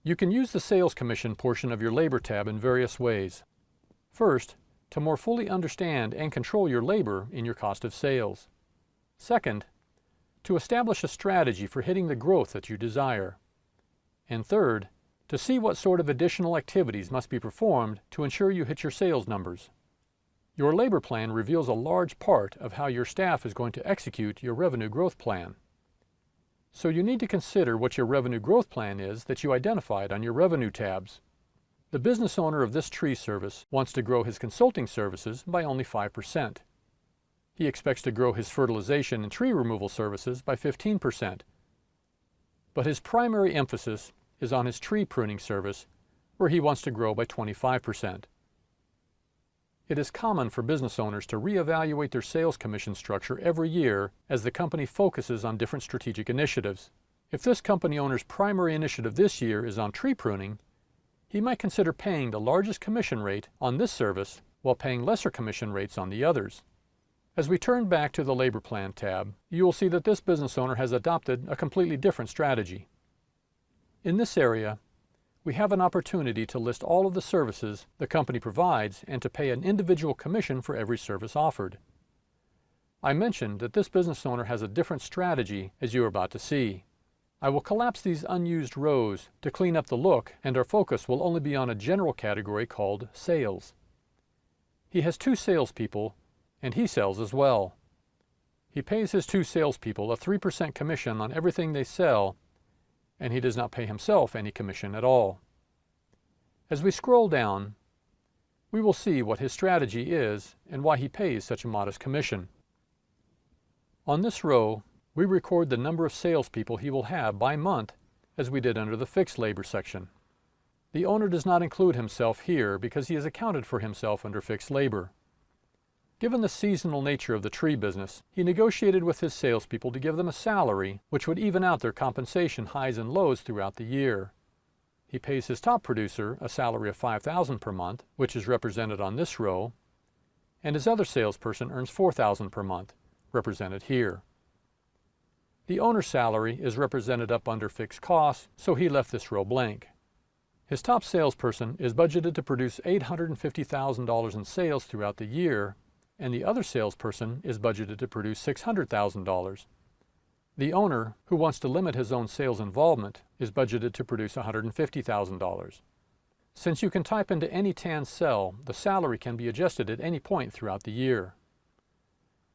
You can use the sales commission portion of your labor tab in various ways. First, to more fully understand and control your labor in your cost of sales. Second, to establish a strategy for hitting the growth that you desire. And third, to see what sort of additional activities must be performed to ensure you hit your sales numbers. Your labor plan reveals a large part of how your staff is going to execute your revenue growth plan. So you need to consider what your revenue growth plan is that you identified on your revenue tabs. The business owner of this tree service wants to grow his consulting services by only 5%. He expects to grow his fertilization and tree removal services by 15%. But his primary emphasis is on his tree pruning service, where he wants to grow by 25%. It is common for business owners to reevaluate their sales commission structure every year as the company focuses on different strategic initiatives. If this company owner's primary initiative this year is on tree pruning, he might consider paying the largest commission rate on this service while paying lesser commission rates on the others. As we turn back to the Labor Plan tab, you will see that this business owner has adopted a completely different strategy. In this area, we have an opportunity to list all of the services the company provides and to pay an individual commission for every service offered. I mentioned that this business owner has a different strategy, as you are about to see. I will collapse these unused rows to clean up the look, and our focus will only be on a general category called Sales. He has 2 salespeople, and he sells as well. He pays his 2 salespeople a 3% commission on everything they sell, and he does not pay himself any commission at all. As we scroll down, we will see what his strategy is and why he pays such a modest commission. On this row, we record the number of salespeople he will have by month, as we did under the fixed labor section. The owner does not include himself here because he has accounted for himself under fixed labor. Given the seasonal nature of the tree business, he negotiated with his salespeople to give them a salary which would even out their compensation highs and lows throughout the year. He pays his top producer a salary of $5,000 per month, which is represented on this row, and his other salesperson earns $4,000 per month, represented here. The owner's salary is represented up under fixed costs, so he left this row blank. His top salesperson is budgeted to produce $850,000 in sales throughout the year, and the other salesperson is budgeted to produce $600,000. The owner, who wants to limit his own sales involvement, is budgeted to produce $150,000. Since you can type into any tan cell, the salary can be adjusted at any point throughout the year.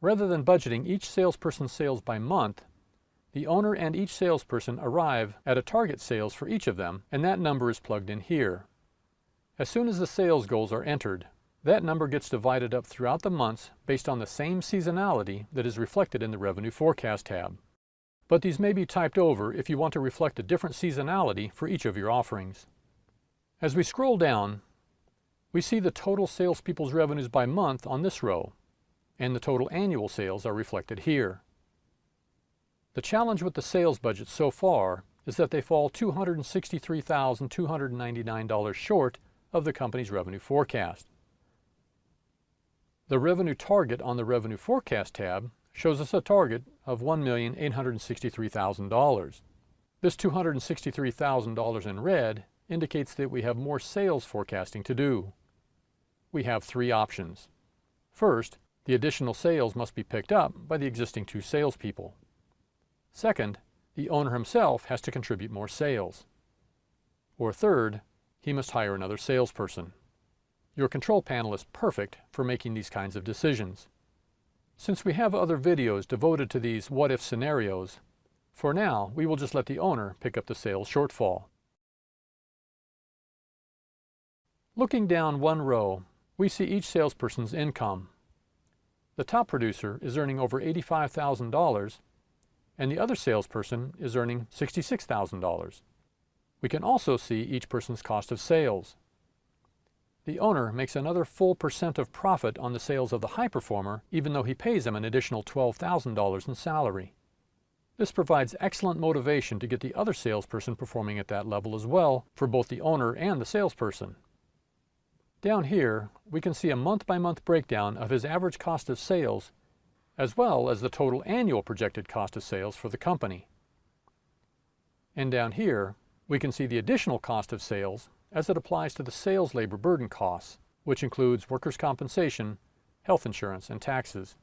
Rather than budgeting each salesperson's sales by month, the owner and each salesperson arrive at a target sales for each of them, and that number is plugged in here. As soon as the sales goals are entered, that number gets divided up throughout the months based on the same seasonality that is reflected in the Revenue Forecast tab. But these may be typed over if you want to reflect a different seasonality for each of your offerings. As we scroll down, we see the total salespeople's revenues by month on this row, and the total annual sales are reflected here. The challenge with the sales budget so far is that they fall $263,299 short of the company's revenue forecast. The revenue target on the Revenue Forecast tab shows us a target of $1,863,000. This $263,000 in red indicates that we have more sales forecasting to do. We have 3 options. First, the additional sales must be picked up by the existing 2 salespeople. Second, the owner himself has to contribute more sales. Or third, he must hire another salesperson. Your control panel is perfect for making these kinds of decisions. Since we have other videos devoted to these what-if scenarios, for now we will just let the owner pick up the sales shortfall. Looking down one row, we see each salesperson's income. The top producer is earning over $85,000, and the other salesperson is earning $66,000. We can also see each person's cost of sales. The owner makes another full % of profit on the sales of the high performer, even though he pays them an additional $12,000 in salary. This provides excellent motivation to get the other salesperson performing at that level as well for both the owner and the salesperson. Down here, we can see a month-by-month breakdown of his average cost of sales, as well as the total annual projected cost of sales for the company. And down here, We can see the additional cost of sales as it applies to the sales labor burden costs, which includes workers' compensation, health insurance, and taxes.